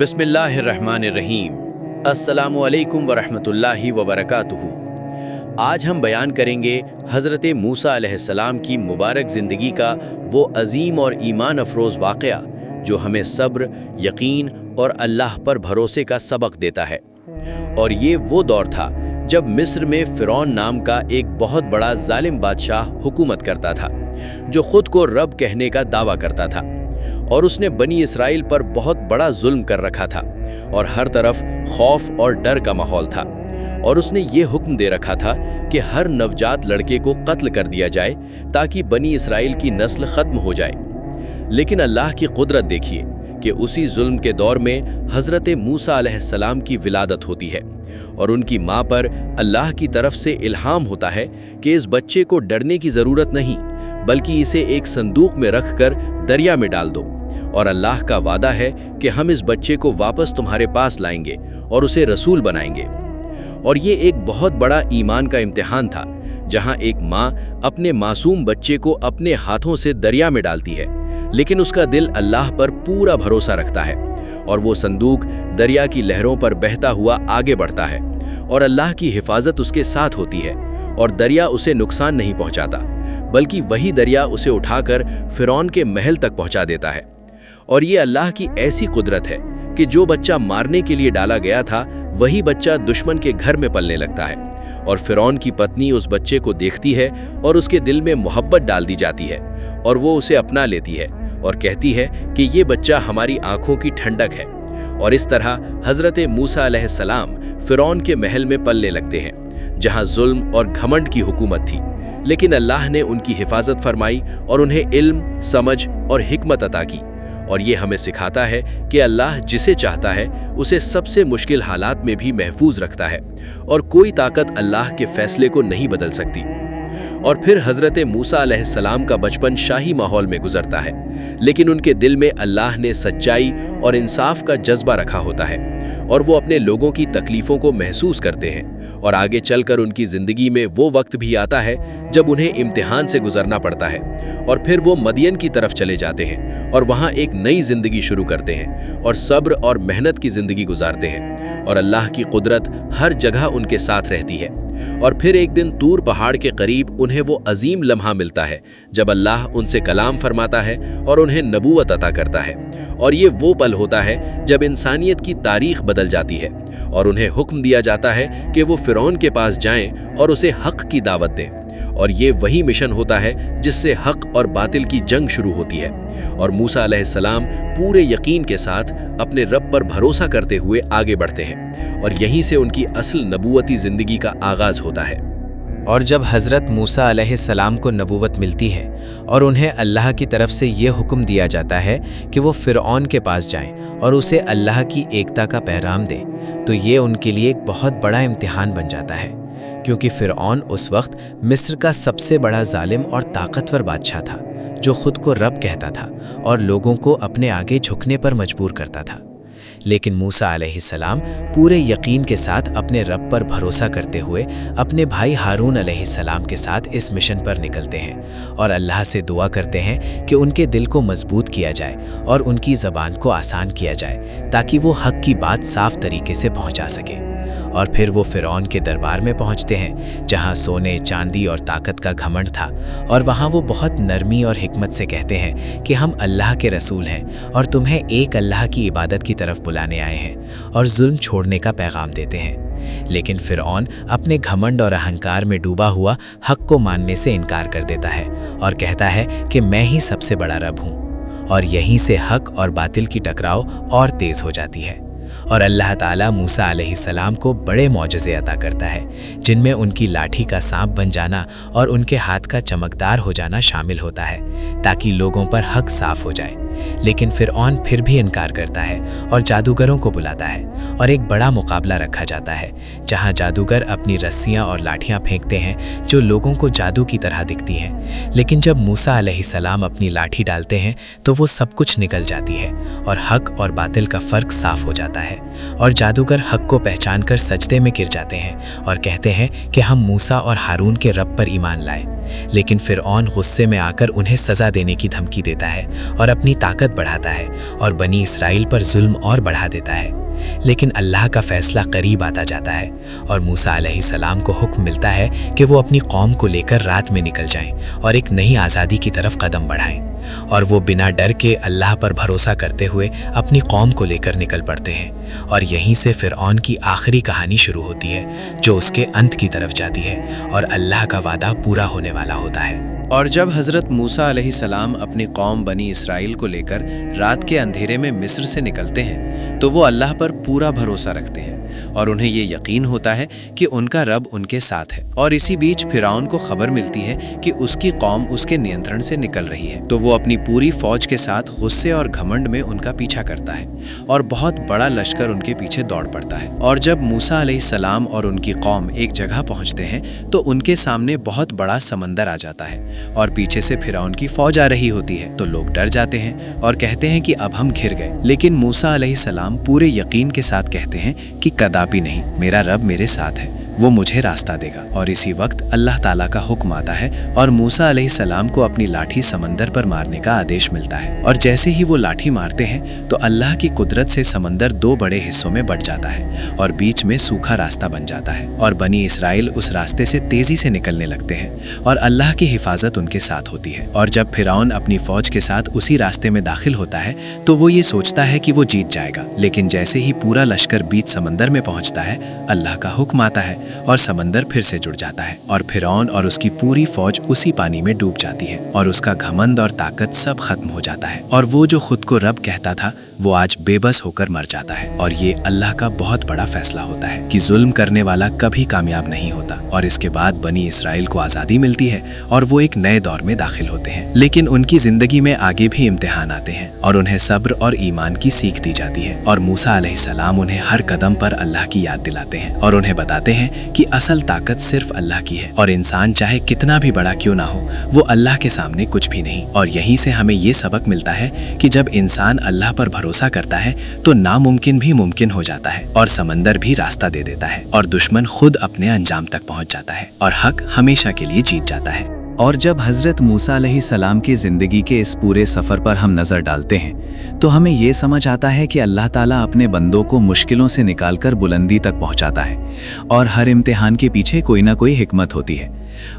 बिस्मिल्लाहिर्रहमानिर्रहीम। अस्सलामु अलैकुम वरहमतुल्लाहि वबरकातुहू। आज हम बयान करेंगे हज़रत मूसा अलैहिस्सलाम की मुबारक ज़िंदगी का वो अजीम और ईमान अफरोज़ वाक़या जो हमें सब्र, यकीन और अल्लाह पर भरोसे का सबक देता है। और ये वो दौर था जब मिस्र में फ़िरौन नाम का एक बहुत बड़ा जालिम बादशाह हुकूमत करता था, जो ख़ुद को रब कहने का दावा करता था, और उसने बनी इसराइल पर बहुत बड़ा जुल्म कर रखा था और हर तरफ खौफ और डर का माहौल था। और उसने ये हुक्म दे रखा था कि हर नवजात लड़के को कत्ल कर दिया जाए ताकि बनी इसराइल की नस्ल ख़त्म हो जाए। लेकिन अल्लाह की कुदरत देखिए कि उसी जुल्म के दौर में हज़रत मूसा अलैहिस्सलाम की विलादत होती है और उनकी माँ पर अल्लाह की तरफ से इल्हाम होता है कि इस बच्चे को डरने की ज़रूरत नहीं, बल्कि इसे एक संदूक में रख कर दरिया में डाल दो, और अल्लाह का वादा है कि हम इस बच्चे को वापस तुम्हारे पास लाएंगे और उसे रसूल बनाएंगे। और ये एक बहुत बड़ा ईमान का इम्तिहान था, जहाँ एक माँ अपने मासूम बच्चे को अपने हाथों से दरिया में डालती है, लेकिन उसका दिल अल्लाह पर पूरा भरोसा रखता है, और वो संदूक दरिया की लहरों पर बहता हुआ आगे बढ़ता है, और अल्लाह की हिफाजत उसके साथ होती है, और दरिया उसे नुकसान नहीं पहुँचाता, बल्कि वही दरिया उसे उठाकर फ़िरौन के महल तक पहुँचा देता है। और ये अल्लाह की ऐसी कुदरत है कि जो बच्चा मारने के लिए डाला गया था, वही बच्चा दुश्मन के घर में पलने लगता है, और फ़िरौन की पत्नी उस बच्चे को देखती है और उसके दिल में मोहब्बत डाल दी जाती है, और वो उसे अपना लेती है और कहती है कि ये बच्चा हमारी आंखों की ठंडक है। और इस तरह हज़रत मूसा अलैहिस्सलाम फ़िरौन के महल में पलने लगते हैं, जहाँ जुल्म और घमंड की हुकूमत थी, लेकिन अल्लाह ने उनकी हिफाजत फरमाई और उन्हें इल्म, समझ और हिकमत अता की। और ये हमें सिखाता है कि अल्लाह जिसे चाहता है उसे सबसे मुश्किल हालात में भी महफूज रखता है, और कोई ताकत अल्लाह के फैसले को नहीं बदल सकती। और फिर हज़रत मूसा अलैहिस्सलाम का बचपन शाही माहौल में गुजरता है, लेकिन उनके दिल में अल्लाह ने सच्चाई और इंसाफ का जज्बा रखा होता है, और वो अपने लोगों की तकलीफ़ों को महसूस करते हैं। और आगे चलकर उनकी ज़िंदगी में वो वक्त भी आता है जब उन्हें इम्तिहान से गुजरना पड़ता है, और फिर वो मदियन की तरफ चले जाते हैं और वहाँ एक नई ज़िंदगी शुरू करते हैं और सब्र और मेहनत की ज़िंदगी गुजारते हैं, और अल्लाह की कुदरत हर जगह उनके साथ रहती है। और फिर एक दिन तूर पहाड़ के करीब उन्हें वो अजीम लम्हा मिलता है जब अल्लाह उनसे कलाम फरमाता है और उन्हें नबूवत अता करता है। और ये वो पल होता है जब इंसानियत की तारीख बदल जाती है और उन्हें हुक्म दिया जाता है कि वो फ़िरौन के पास जाएं और उसे हक़ की दावत दें। और ये वही मिशन होता है जिससे हक़ और बातिल की जंग शुरू होती है, और मूसा अलैहिस्सलाम पूरे यकीन के साथ अपने रब पर भरोसा करते हुए आगे बढ़ते हैं, और यहीं से उनकी असल नबूवती ज़िंदगी का आगाज़ होता है। और जब हज़रत मूसा अलैहिस्सलाम को नबूवत मिलती है और उन्हें अल्लाह की तरफ से ये हुक्म दिया जाता है कि वो फ़िरऔन के पास जाएं और उसे अल्लाह की एकता का पैगाम दें, तो ये उनके लिए एक बहुत बड़ा इम्तिहान बन जाता है, क्योंकि फ़िरऔन उस वक्त मिस्र का सबसे बड़ा जालिम और ताकतवर बादशाह था, जो ख़ुद को रब कहता था और लोगों को अपने आगे झुकने पर मजबूर करता था। लेकिन मूसा अलैहिस्सलाम पूरे यकीन के साथ अपने रब पर भरोसा करते हुए अपने भाई हारून अलैहिस्सलाम के साथ इस मिशन पर निकलते हैं और अल्लाह से दुआ करते हैं कि उनके दिल को मजबूत किया जाए और उनकी ज़बान को आसान किया जाए, ताकि वो हक़ की बात साफ तरीके से पहुंचा सके। और फिर वो फ़िरौन के दरबार में पहुंचते हैं, जहां सोने, चांदी और ताकत का घमंड था, और वहां वो बहुत नरमी और हिकमत से कहते हैं कि हम अल्लाह के रसूल हैं और तुम्हें एक अल्लाह की इबादत की तरफ बुलाने आए हैं, और जुल्म छोड़ने का पैगाम देते हैं। लेकिन फ़िरऔन अपने घमंड और अहंकार में डूबा हुआ हक़ को मानने से इनकार कर देता है और कहता है कि मैं ही सबसे बड़ा रब हूँ। और यहीं से हक़ और बातिल की टकराव और तेज़ हो जाती है, और अल्लाह ताला मूसा अलैहिस्सलाम को बड़े मौजज़े अता करता है, जिनमें उनकी लाठी का सांप बन जाना और उनके हाथ का चमकदार हो जाना शामिल होता है, ताकि लोगों पर हक़ साफ हो जाए। लेकिन फ़िरऔन फिर भी इनकार करता है और जादूगरों को बुलाता है, और एक बड़ा मुकाबला रखा जाता है, जहाँ जादूगर अपनी रस्सियाँ और लाठियाँ फेंकते हैं जो लोगों को जादू की तरह दिखती हैं। लेकिन जब मूसा अलैहिस्सलाम अपनी लाठी डालते हैं तो वो सब कुछ निकल जाती है और हक और बातिल का फ़र्क साफ हो जाता है, और जादूगर हक को पहचान कर सजदे में गिर जाते हैं और कहते हैं कि हम मूसा और हारून के रब पर ईमान लाए। लेकिन फिरऔन गुस्से में आकर उन्हें सज़ा देने की धमकी देता है और अपनी ताकत बढ़ाता है और बनी इसराइल पर जुल्म और बढ़ा देता है। लेकिन अल्लाह का फैसला करीब आता जाता है और मूसा अलैहिस्सलाम को हुक्म मिलता है कि वो अपनी कौम को लेकर रात में निकल जाएं और एक नई आज़ादी की तरफ कदम बढ़ाएं। और वो बिना डर के अल्लाह पर भरोसा करते हुए अपनी कौम को लेकर निकल पड़ते हैं। और यहीं से फिरऔन की आखिरी कहानी शुरू होती है जो उसके अंत की तरफ जाती है और अल्लाह का वादा पूरा होने वाला होता है। और जब हज़रत मूसा अलैहिस्सलाम अपनी कौम बनी इसराइल को लेकर रात के अंधेरे में मिस्र से निकलते हैं तो वो अल्लाह पर पूरा भरोसा रखते हैं और उन्हें ये यकीन होता है कि उनका रब उनके साथ है। और इसी बीच फिरऔन को खबर मिलती है कि उसकी कौम उसके नियंत्रण से निकल रही है, तो वो अपनी पूरी फौज के साथ गुस्से और घमंड में उनका पीछा करता है और बहुत बड़ा लश्कर उनके पीछे दौड़ पड़ता है। और जब मूसा अलैहिस्सलाम और उनकी कौम एक जगह पहुंचते हैं तो उनके सामने बहुत बड़ा समंदर आ जाता है और पीछे से फिरऔन की फौज आ रही होती है। तो लोग डर जाते हैं और कहते हैं कि अब हम घिर गए। लेकिन मूसा अलैहिस्सलाम पूरे यकीन के साथ कहते हैं कि कदापि नहीं, मेरा रब मेरे साथ है, वो मुझे रास्ता देगा। और इसी वक्त अल्लाह ताला का हुक्म आता है और मूसा अलैहिस्सलाम को अपनी लाठी समंदर पर मारने का आदेश मिलता है। और जैसे ही वो लाठी मारते हैं तो अल्लाह की कुदरत से समंदर दो बड़े हिस्सों में बंट जाता है और बीच में सूखा रास्ता बन जाता है और बनी इसराइल उस रास्ते से तेजी से निकलने लगते हैं और अल्लाह की हिफाजत उनके साथ होती है। और जब फिरऔन अपनी फौज के साथ उसी रास्ते में दाखिल होता है तो वो ये सोचता है कि वो जीत जाएगा। लेकिन जैसे ही पूरा लश्कर बीच समंदर में पहुंचता है अल्लाह का हुक्म आता है और समंदर फिर से जुड़ जाता है और फिरऔन और उसकी पूरी फौज उसी पानी में डूब जाती है और उसका घमंड और ताकत सब खत्म हो जाता है। और वो जो खुद को रब कहता था वो आज बेबस होकर मर जाता है। और ये अल्लाह का बहुत बड़ा फैसला होता है कि जुल्म करने वाला कभी कामयाब नहीं होता। और इसके बाद बनी इसराइल को आज़ादी मिलती है और वो एक नए दौर में दाखिल होते हैं। लेकिन उनकी जिंदगी में आगे भी इम्तिहान आते हैं और उन्हें सब्र और ईमान की सीख दी जाती है। और मूसा अलैहिस्सलाम उन्हें हर कदम पर अल्लाह की याद दिलाते हैं और उन्हें बताते हैं कि असल ताकत सिर्फ अल्लाह की है और इंसान चाहे कितना भी बड़ा क्यों ना हो वो अल्लाह के सामने कुछ भी नहीं। और यहीं से हमें ये सबक मिलता है कि जब इंसान अल्लाह पर भरोसा करता है तो नामुमकिन भी मुमकिन हो जाता है और समंदर भी रास्ता दे देता है और दुश्मन खुद अपने अंजाम तक पहुंच जाता है और हक हमेशा के लिए जीत जाता है। और जब हज़रत मूसा अलैहिस्सलाम की ज़िंदगी के इस पूरे सफ़र पर हम नज़र डालते हैं तो हमें ये समझ आता है कि अल्लाह ताला अपने बंदों को मुश्किलों से निकालकर बुलंदी तक पहुंचाता है और हर इम्तिहान के पीछे कोई ना कोई हिकमत होती है।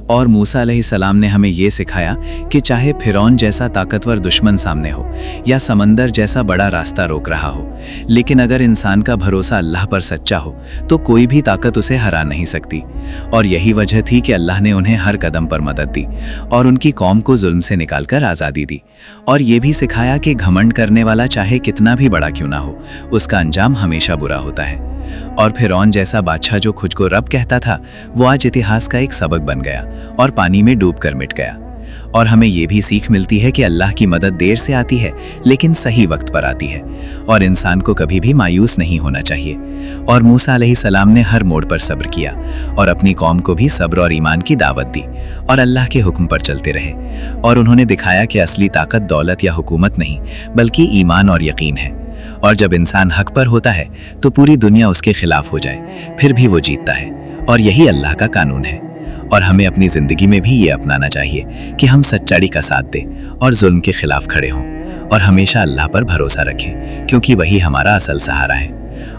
और मूसा अलैहिस्सलाम ने हमें ये सिखाया कि चाहे फिरौन जैसा ताकतवर दुश्मन सामने हो या समंदर जैसा बड़ा रास्ता रोक रहा हो, लेकिन अगर इंसान का भरोसा अल्लाह पर सच्चा हो तो कोई भी ताकत उसे हरा नहीं सकती। और यही वजह थी कि अल्लाह ने उन्हें हर कदम पर मदद दी और उनकी कौम को जुल्म से निकालकर आज़ादी दी। और ये भी सिखाया कि घमंड करने वाला चाहे कितना भी बड़ा क्यों ना हो, उसका अंजाम हमेशा बुरा होता है। और फिरौन जैसा बादशाह जो खुद को रब कहता था वो आज इतिहास का एक सबक बन गया और पानी में डूबकर मिट गया। और हमें ये भी सीख मिलती है कि अल्लाह की मदद देर से आती है लेकिन सही वक्त पर आती है और इंसान को कभी भी मायूस नहीं होना चाहिए। और मूसा अलैहिस्सलाम ने हर मोड़ पर सब्र किया और अपनी कौम को भी सब्र और ईमान की दावत दी और अल्लाह के हुक्म पर चलते रहे। और उन्होंने दिखाया कि असली ताकत दौलत या हुकूमत नहीं बल्कि ईमान और यकीन है। और जब इंसान हक पर होता है तो पूरी दुनिया उसके खिलाफ हो जाए फिर भी वो जीतता है और यही अल्लाह का कानून है। और हमें अपनी ज़िंदगी में भी ये अपनाना चाहिए कि हम सच्चाई का साथ दें और जुल्म के खिलाफ खड़े हों और हमेशा अल्लाह पर भरोसा रखें क्योंकि वही हमारा असल सहारा है।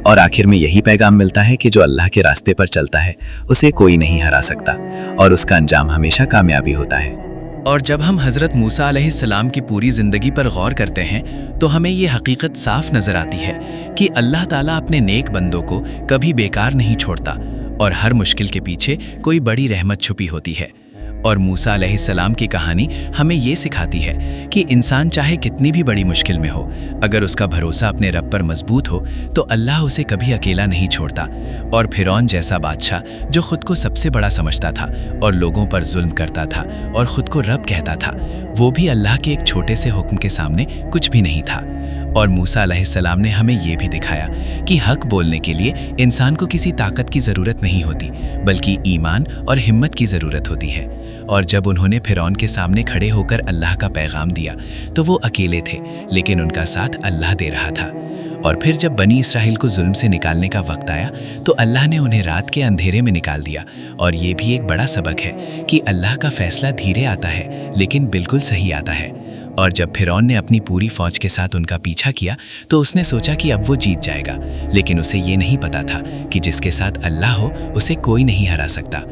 और आखिर में यही पैगाम मिलता है कि जो अल्लाह के रास्ते पर चलता है उसे कोई नहीं हरा सकता और उसका अंजाम हमेशा कामयाबी होता है। और जब हम हज़रत मूसा अलैहिस्सलाम की पूरी ज़िंदगी पर गौर करते हैं तो हमें ये हकीकत साफ नज़र आती है कि अल्लाह ताला अपने नेक बंदों को कभी बेकार नहीं छोड़ता और हर मुश्किल के पीछे कोई बड़ी रहमत छुपी होती है। और मूसा अलैहिस्सलाम की कहानी हमें ये सिखाती है कि इंसान चाहे कितनी भी बड़ी मुश्किल में हो, अगर उसका भरोसा अपने रब पर मजबूत हो तो अल्लाह उसे कभी अकेला नहीं छोड़ता। और फिरौन जैसा बादशाह जो खुद को सबसे बड़ा समझता था और लोगों पर जुल्म करता था और खुद को रब कहता था, वो भी अल्लाह के एक छोटे से हुक्म के सामने कुछ भी नहीं था। और मूसा अलैहिस्सलाम ने हमें ये भी दिखाया कि हक बोलने के लिए इंसान को किसी ताकत की ज़रूरत नहीं होती, बल्कि ईमान और हिम्मत की ज़रूरत होती है। और जब उन्होंने फिरौन के सामने खड़े होकर अल्लाह का पैगाम दिया तो वो अकेले थे, लेकिन उनका साथ अल्लाह दे रहा था। और फिर जब बनी इसराइल को जुल्म से निकालने का वक्त आया तो अल्लाह ने उन्हें रात के अंधेरे में निकाल दिया। और ये भी एक बड़ा सबक है कि अल्लाह का फैसला धीरे आता है, लेकिन बिल्कुल सही आता है। और जब फिरौन ने अपनी पूरी फौज के साथ उनका पीछा किया तो उसने सोचा कि अब वो जीत जाएगा, लेकिन उसे ये नहीं पता था कि जिसके साथ अल्लाह हो उसे कोई नहीं हरा सकता।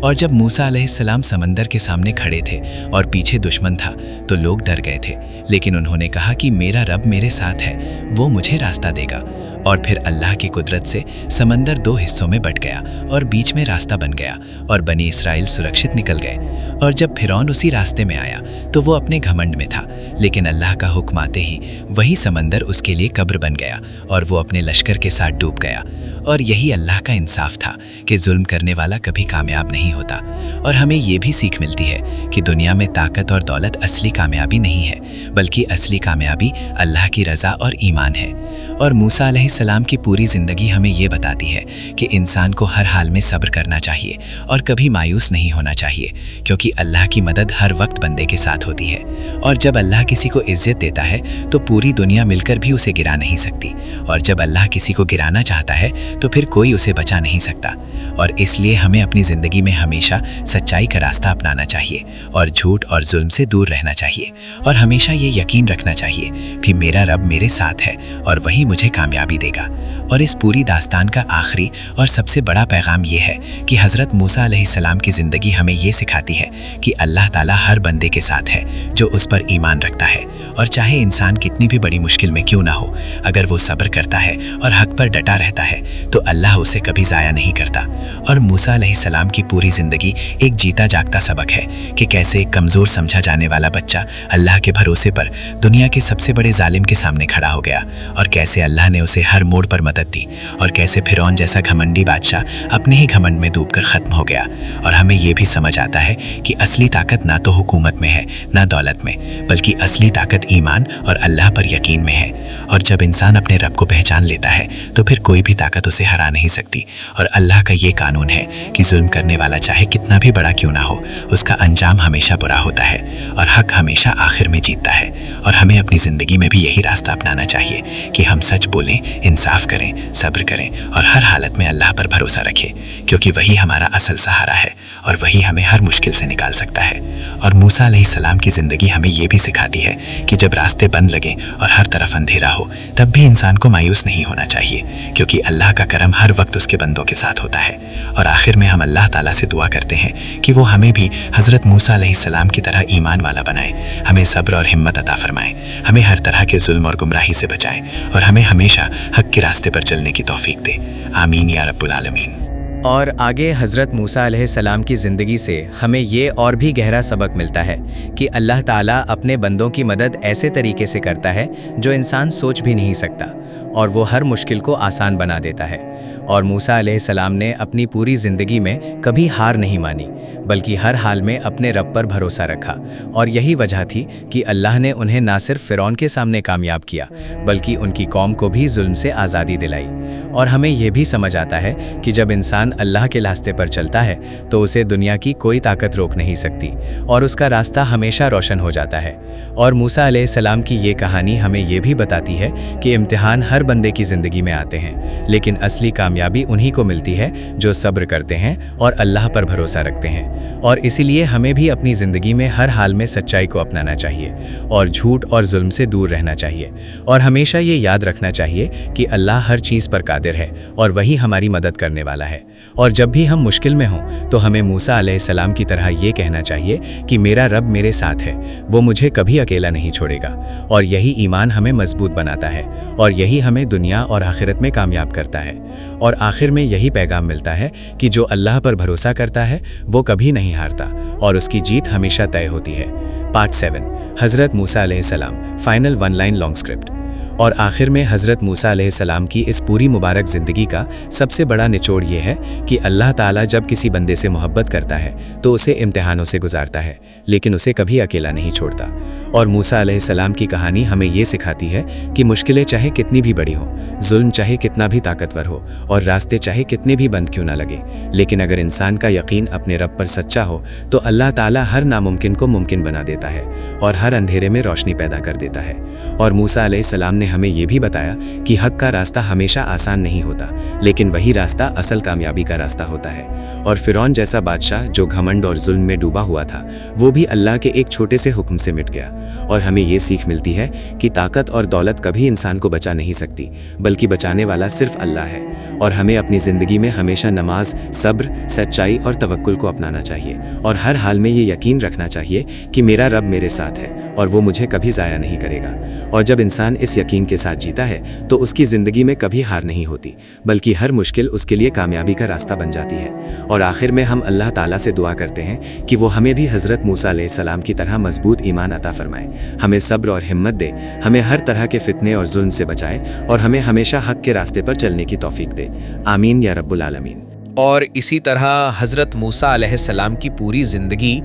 और जब मूसा अलैहिस्सलाम समंदर के सामने खड़े थे और पीछे दुश्मन था तो लोग डर गए थे, लेकिन उन्होंने कहा कि मेरा रब मेरे साथ है, वो मुझे रास्ता देगा। और फिर अल्लाह की कुदरत से समंदर 2 हिस्सों में बंट गया और बीच में रास्ता बन गया और बनी इसराइल सुरक्षित निकल गए। और जब फिरौन उसी रास्ते में आया तो वो अपने घमंड में था, लेकिन अल्लाह का हुक्म आते ही वही समंदर उसके लिए कब्र बन गया और वो अपने लश्कर के साथ डूब गया। और यही अल्लाह का इंसाफ था कि जुल्म करने वाला कभी कामयाब नहीं होता। और हमें ये भी सीख मिलती है कि दुनिया में ताकत और दौलत असली कामयाबी नहीं है, बल्कि असली कामयाबी अल्लाह की रज़ा और ईमान है। और मूसा अलैहिस्सलाम की पूरी ज़िंदगी हमें ये बताती है कि इंसान को हर हाल में सब्र करना चाहिए और कभी मायूस नहीं होना चाहिए, क्योंकि अल्लाह की मदद हर वक्त बंदे के साथ होती है। और जब अल्लाह किसी को इज़्ज़त देता है तो पूरी दुनिया मिलकर भी उसे गिरा नहीं सकती, और जब अल्लाह किसी को गिराना चाहता है तो फिर कोई उसे बचा नहीं सकता। और इसलिए हमें अपनी ज़िंदगी में हमेशा सच्चाई का रास्ता अपनाना चाहिए और झूठ और जुल्म से दूर रहना चाहिए, और हमेशा ये यकीन रखना चाहिए कि मेरा रब मेरे साथ है और वही मुझे कामयाबी देगा। और इस पूरी दास्तान का आखिरी और सबसे बड़ा पैगाम ये है कि हज़रत मूसा अलैहिस्सलाम की ज़िंदगी हमें ये सिखाती है कि अल्लाह ताला हर बंदे के साथ है जो उस पर ईमान रखता है। और चाहे इंसान कितनी भी बड़ी मुश्किल में क्यों ना हो, अगर वो सब्र करता है और हक पर डटा रहता है तो अल्लाह उसे कभी ज़ाया नहीं करता। और मूसा अलैहिस्सलाम की पूरी ज़िंदगी एक जीता जागता सबक है कि कैसे एक कमज़ोर समझा जाने वाला बच्चा अल्लाह के भरोसे पर दुनिया के सबसे बड़े जालिम के सामने खड़ा हो गया, और कैसे अल्लाह ने उसे हर मोड़ पर मदद दी, और कैसे फिरौन जैसा घमंडी बादशाह अपने ही घमंड में डूबकर ख़त्म हो गया। और हमें ये भी समझ आता है कि असली ताकत ना तो हुकूमत में है ना दौलत में, बल्कि असली ताकत ईमान और अल्लाह पर यकीन में है। और जब इंसान अपने रब को पहचान लेता है तो फिर कोई भी ताकत उसे हरा नहीं सकती। और अल्लाह का ये कानून है कि जुल्म करने वाला चाहे कितना भी बड़ा क्यों ना हो, उसका अंजाम हमेशा बुरा होता है और हक हमेशा आखिर में जीतता है। और हमें अपनी ज़िंदगी में भी यही रास्ता अपनाना चाहिए कि हम सच बोलें, इंसाफ करें, सब्र करें और हर हालत में अल्लाह पर भरोसा रखें, क्योंकि वही हमारा असल सहारा है और वही हमें हर मुश्किल से निकाल सकता है। और मूसा अलैहिस्सलाम की ज़िंदगी हमें ये भी सिखाती है कि जब रास्ते बंद लगें और हर तरफ अंधेरा हो, तब भी इंसान को मायूस नहीं होना चाहिए, क्योंकि अल्लाह का करम हर वक्त उसके बंदों के साथ होता है। और आखिर में हम अल्लाह ताला से दुआ करते हैं कि वो हमें भी हज़रत मूसा अलैहिस्सलाम की तरह ईमान वाला बनाए, हमें सब्र और हिम्मत अता फरमाए, हमें हर तरह के जुल्म और गुमराही से बचाए और हमें हमेशा हक के रास्ते पर चलने की तौफीक दे। आमीन या रब्बुल आलमीन। और आगे हज़रत मूसा अलैहिस्सलाम की ज़िंदगी से हमें ये और भी गहरा सबक मिलता है कि अल्लाह ताला अपने बंदों की मदद ऐसे तरीके से करता है जो इंसान सोच भी नहीं सकता, और वो हर मुश्किल को आसान बना देता है। और मूसा अलैहिस्सलाम ने अपनी पूरी ज़िंदगी में कभी हार नहीं मानी, बल्कि हर हाल में अपने रब पर भरोसा रखा। और यही वजह थी कि अल्लाह ने उन्हें ना सिर्फ फ़िरौन के सामने कामयाब किया, बल्कि उनकी कौम को भी जुल्म से आज़ादी दिलाई। और हमें यह भी समझ आता है कि जब इंसान अल्लाह के रास्ते पर चलता है तो उसे दुनिया की कोई ताकत रोक नहीं सकती और उसका रास्ता हमेशा रोशन हो जाता है। और मूसा अलैहिस्सलाम की ये कहानी हमें ये भी बताती है कि इम्तिहान हर बंदे की ज़िंदगी में आते हैं, लेकिन असली कामयाबी उन्हीं को मिलती है जो सब्र करते हैं और अल्लाह पर भरोसा रखते हैं। और इसीलिए हमें भी अपनी ज़िंदगी में हर हाल में सच्चाई को अपनाना चाहिए और झूठ और जुल्म से दूर रहना चाहिए, और हमेशा ये याद रखना चाहिए कि अल्लाह हर चीज़ पर कादिर है और वही हमारी मदद करने वाला है। और जब भी हम मुश्किल में हों तो हमें मूसा अलैहिस्सलाम की तरह ये कहना चाहिए कि मेरा रब मेरे साथ है, वो मुझे कभी अकेला नहीं छोड़ेगा। और यही ईमान हमें मजबूत बनाता है और यही हमें दुनिया और आखिरत में कामयाब करता है। और आखिर में यही पैगाम मिलता है कि जो अल्लाह पर भरोसा करता है वो कभी नहीं हारता और उसकी जीत हमेशा तय होती है। पार्ट 7, हज़रत मूसा अलैहिस्सलाम, फाइनल 1 लाइन लॉन्ग स्क्रिप्ट। اور آخر میں حضرت موسیٰ علیہ السلام کی اس پوری مبارک زندگی کا سب سے بڑا نچوڑ یہ ہے کہ اللہ تعالیٰ جب کسی بندے سے محبت کرتا ہے تو اسے امتحانوں سے گزارتا ہے، لیکن اسے کبھی اکیلا نہیں چھوڑتا۔ اور موسیٰ علیہ السلام کی کہانی ہمیں یہ سکھاتی ہے کہ مشکلیں چاہے کتنی بھی بڑی ہوں، ظلم چاہے کتنا بھی طاقتور ہو، اور راستے چاہے کتنے بھی بند کیوں نہ لگے، لیکن اگر انسان کا یقین اپنے رب پر سچا ہو تو اللہ تعالیٰ ہر ناممکن کو ممکن بنا دیتا ہے اور ہر اندھیرے میں روشنی پیدا کر دیتا ہے۔ اور موسیٰ علیہ السلام نے ہمیں یہ بھی بتایا کہ حق کا راستہ ہمیشہ آسان نہیں ہوتا، لیکن وہی راستہ اصل کامیابی کا راستہ ہوتا ہے۔ اور فرعون جیسا بادشاہ جو گھمنڈ اور ظلم میں ڈوبا ہوا تھا، وہ بھی اللہ کے ایک چھوٹے سے حکم سے مٹ گیا۔ اور ہمیں یہ سیکھ ملتی ہے کہ طاقت اور دولت کبھی انسان کو بچا نہیں سکتی، بلکہ بچانے والا صرف اللہ ہے۔ اور ہمیں اپنی زندگی میں ہمیشہ نماز، صبر، سچائی اور توکل کو اپنانا چاہیے، اور ہر حال میں یہ یقین رکھنا چاہیے کہ میرا رب میرے ساتھ ہے اور وہ مجھے کبھی ضائع نہیں کرے گا۔ اور جب انسان اس یقین کے ساتھ جیتا ہے تو اس کی زندگی میں کبھی ہار نہیں ہوتی، بلکہ ہر مشکل اس کے لیے کامیابی کا راستہ بن جاتی ہے۔ اور آخر میں ہم اللہ تعالیٰ سے دعا کرتے ہیں کہ وہ ہمیں بھی حضرت موسیٰ علیہ السلام کی طرح مضبوط ایمان عطا فرمائے، ہمیں صبر اور ہمت دے، ہمیں ہر طرح کے فتنے اور ظلم سے بچائے، اور ہمیں ہمیشہ حق کے راستے پر چلنے کی توفیق دے۔ آمین یا رب العالمین۔ اور اسی طرح حضرت موسیٰ علیہ السلام کی پوری زندگی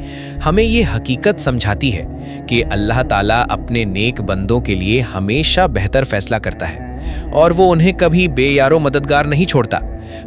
ہمیں یہ حقیقت سمجھاتی ہے کہ اللہ تعالیٰ اپنے نیک بندوں کے لیے ہمیشہ بہتر فیصلہ کرتا ہے، اور وہ انہیں کبھی بے یار و مددگار نہیں چھوڑتا،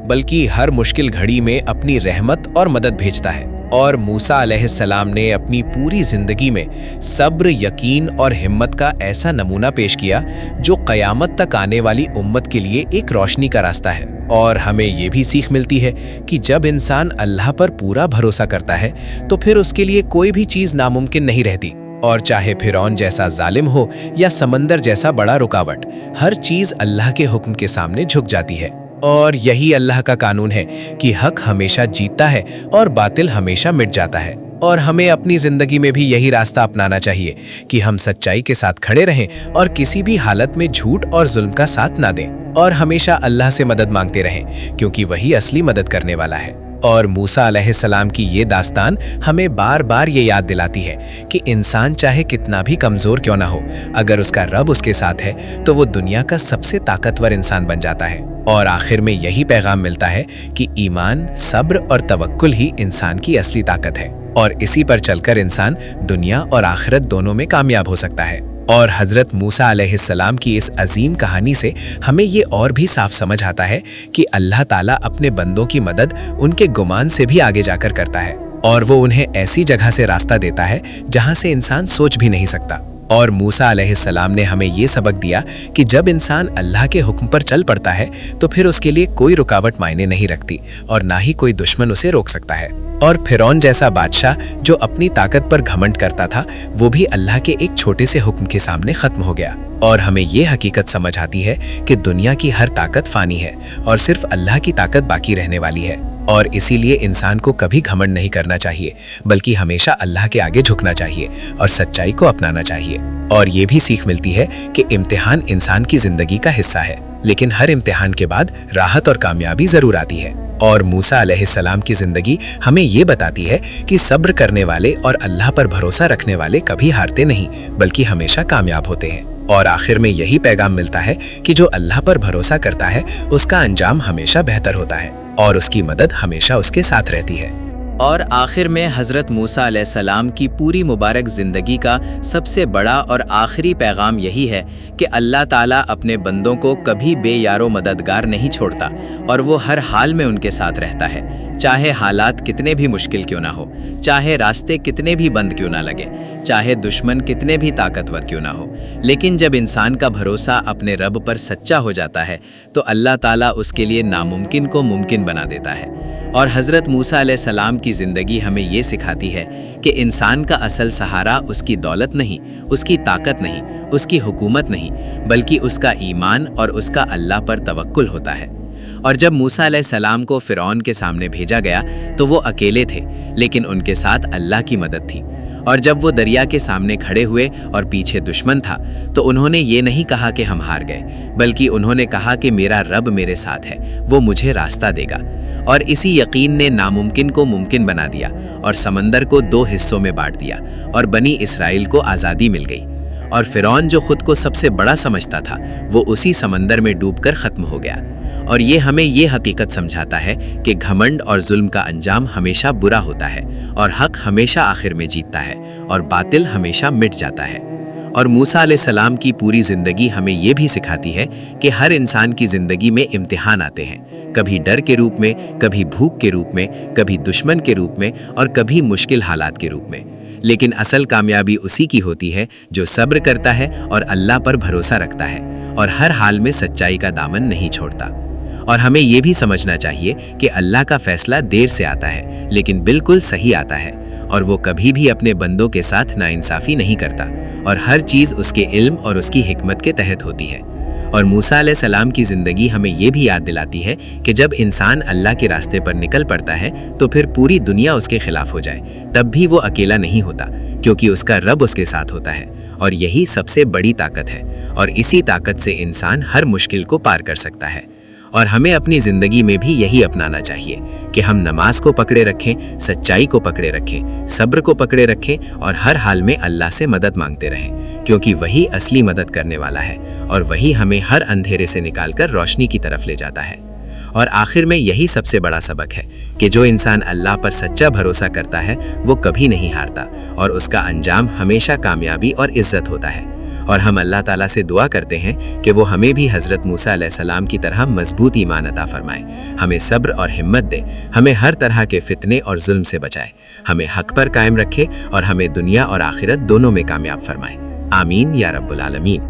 بلکہ ہر مشکل گھڑی میں اپنی رحمت اور مدد بھیجتا ہے۔ اور موسیٰ علیہ السلام نے اپنی پوری زندگی میں صبر، یقین اور ہمت کا ایسا نمونہ پیش کیا جو قیامت تک آنے والی امت کے لیے ایک روشنی کا راستہ ہے۔ اور ہمیں یہ بھی سیکھ ملتی ہے کہ جب انسان اللہ پر پورا بھروسہ کرتا ہے تو پھر اس کے لیے کوئی بھی چیز ناممکن نہیں رہتی، اور چاہے فرعون جیسا ظالم ہو یا سمندر جیسا بڑا رکاوٹ، ہر چیز اللہ کے حکم کے سامنے جھک جاتی ہے۔ اور یہی اللہ کا قانون ہے کہ حق ہمیشہ جیتتا ہے اور باطل ہمیشہ مٹ جاتا ہے۔ اور ہمیں اپنی زندگی میں بھی یہی راستہ اپنانا چاہیے کہ ہم سچائی کے ساتھ کھڑے رہیں اور کسی بھی حالت میں جھوٹ اور ظلم کا ساتھ نہ دیں، اور ہمیشہ اللہ سے مدد مانگتے رہیں، کیونکہ وہی اصلی مدد کرنے والا ہے۔ اور موسیٰ علیہ السلام کی یہ داستان ہمیں بار بار یہ یاد دلاتی ہے کہ انسان چاہے کتنا بھی کمزور کیوں نہ ہو، اگر اس کا رب اس کے ساتھ ہے تو وہ دنیا کا سب سے طاقتور انسان بن جاتا ہے۔ اور آخر میں یہی پیغام ملتا ہے کہ ایمان، صبر اور توکل ہی انسان کی اصلی طاقت ہے، اور اسی پر چل کر انسان دنیا اور آخرت دونوں میں کامیاب ہو سکتا ہے۔ اور حضرت موسیٰ علیہ السلام کی اس عظیم کہانی سے ہمیں یہ اور بھی صاف سمجھ آتا ہے کہ اللہ تعالیٰ اپنے بندوں کی مدد ان کے گمان سے بھی آگے جا کر کرتا ہے، اور وہ انہیں ایسی جگہ سے راستہ دیتا ہے جہاں سے انسان سوچ بھی نہیں سکتا۔ اور موسیٰ علیہ السلام نے ہمیں یہ سبق دیا کہ جب انسان اللہ کے حکم پر چل پڑتا ہے تو پھر اس کے لیے کوئی رکاوٹ معنی نہیں رکھتی، اور نہ ہی کوئی دشمن اسے روک سکتا ہے۔ اور فرعون جیسا بادشاہ جو اپنی طاقت پر گھمنڈ کرتا تھا، وہ بھی اللہ کے ایک چھوٹے سے حکم کے سامنے ختم ہو گیا۔ اور ہمیں یہ حقیقت سمجھ آتی ہے کہ دنیا کی ہر طاقت فانی ہے اور صرف اللہ کی طاقت باقی رہنے والی ہے۔ اور اسی لیے انسان کو کبھی گھمنڈ نہیں کرنا چاہیے، بلکہ ہمیشہ اللہ کے آگے جھکنا چاہیے اور سچائی کو اپنانا چاہیے۔ اور یہ بھی سیکھ ملتی ہے کہ امتحان انسان کی زندگی کا حصہ ہے، لیکن ہر امتحان کے بعد راحت اور کامیابی ضرور آتی ہے۔ اور موسیٰ علیہ السلام کی زندگی ہمیں یہ بتاتی ہے کہ صبر کرنے والے اور اللہ پر بھروسہ رکھنے والے کبھی ہارتے نہیں، بلکہ ہمیشہ کامیاب ہوتے ہیں۔ اور آخر میں یہی پیغام ملتا ہے کہ جو اللہ پر بھروسہ کرتا ہے اس کا انجام ہمیشہ بہتر ہوتا ہے، اور اس کی مدد ہمیشہ اس کے ساتھ رہتی ہے۔ اور آخر میں حضرت موسیٰ علیہ السلام کی پوری مبارک زندگی کا سب سے بڑا اور آخری پیغام یہی ہے کہ اللہ تعالیٰ اپنے بندوں کو کبھی بے یار و مددگار نہیں چھوڑتا، اور وہ ہر حال میں ان کے ساتھ رہتا ہے، چاہے حالات کتنے بھی مشکل کیوں نہ ہو، چاہے راستے کتنے بھی بند کیوں نہ لگے، چاہے دشمن کتنے بھی طاقتور کیوں نہ ہو۔ لیکن جب انسان کا بھروسہ اپنے رب پر سچا ہو جاتا ہے تو اللہ تعالیٰ اس کے لیے ناممکن کو ممکن بنا دیتا ہے۔ اور حضرت موسیٰ علیہ السلام کی زندگی ہمیں یہ سکھاتی ہے کہ انسان کا اصل سہارا اس کی دولت نہیں، اس کی طاقت نہیں، اس کی حکومت نہیں، بلکہ اس کا ایمان اور اس کا اللہ پر توکل ہوتا ہے۔ اور جب موسیٰ علیہ السلام کو فرعون کے سامنے بھیجا گیا تو وہ اکیلے تھے، لیکن ان کے ساتھ اللہ کی مدد تھی۔ اور جب وہ دریا کے سامنے کھڑے ہوئے اور پیچھے دشمن تھا تو انہوں نے یہ نہیں کہا کہ ہم ہار گئے، بلکہ انہوں نے کہا کہ میرا رب میرے ساتھ ہے، وہ مجھے راستہ دے گا۔ اور اسی یقین نے ناممکن کو ممکن بنا دیا اور سمندر کو 2 حصوں میں بانٹ دیا، اور بنی اسرائیل کو آزادی مل گئی۔ और फिरौन जो खुद को सबसे बड़ा समझता था वो उसी समंदर में डूबकर खत्म हो गया। और ये हमें ये हकीकत समझाता है कि घमंड और जुल्म का अंजाम हमेशा बुरा होता है और हक हमेशा आखिर में जीतता है और बातिल हमेशा मिट जाता है। और मूसा अलैहिस्सलाम की पूरी ज़िंदगी हमें ये भी सिखाती है कि हर इंसान की ज़िंदगी में इम्तिहान आते हैं, कभी डर के रूप में, कभी भूख के रूप में, कभी दुश्मन के रूप में और कभी मुश्किल हालात के रूप में। लेकिन असल कामयाबी उसी की होती है जो सब्र करता है और अल्लाह पर भरोसा रखता है और हर हाल में सच्चाई का दामन नहीं छोड़ता। और हमें ये भी समझना चाहिए कि अल्लाह का फैसला देर से आता है लेकिन बिल्कुल सही आता है और वो कभी भी अपने बंदों के साथ नाइंसाफ़ी नहीं करता और हर चीज़ उसके इल्म और उसकी हिकमत के तहत होती है। और मूसा अलैहिस्सलाम की ज़िंदगी हमें ये भी याद दिलाती है कि जब इंसान अल्लाह के रास्ते पर निकल पड़ता है तो फिर पूरी दुनिया उसके खिलाफ हो जाए तब भी वो अकेला नहीं होता, क्योंकि उसका रब उसके साथ होता है और यही सबसे बड़ी ताकत है। और इसी ताकत से इंसान हर मुश्किल को पार कर सकता है। और हमें अपनी ज़िंदगी में भी यही अपनाना चाहिए कि हम नमाज को पकड़े रखें, सच्चाई को पकड़े रखें, सब्र को पकड़े रखें और हर हाल में अल्लाह से मदद मांगते रहें, क्योंकि वही असली मदद करने वाला है और वही हमें हर अंधेरे से निकालकर रोशनी की तरफ ले जाता है। और आखिर में यही सबसे बड़ा सबक है कि जो इंसान अल्लाह पर सच्चा भरोसा करता है वो कभी नहीं हारता और उसका अंजाम हमेशा कामयाबी और इज्जत होता है। और हम अल्लाह ताला से दुआ करते हैं कि वो हमें भी हज़रत मूसा अलैहिस्सलाम की तरह मजबूत ईमान अता फरमाए, हमें सब्र और हिम्मत दे, हमें हर तरह के फितने और जुल्म से बचाए, हमें हक पर कायम रखे और हमें दुनिया और आखिरत दोनों में कामयाब फरमाए। आमीन या रब्बुल आलमीन।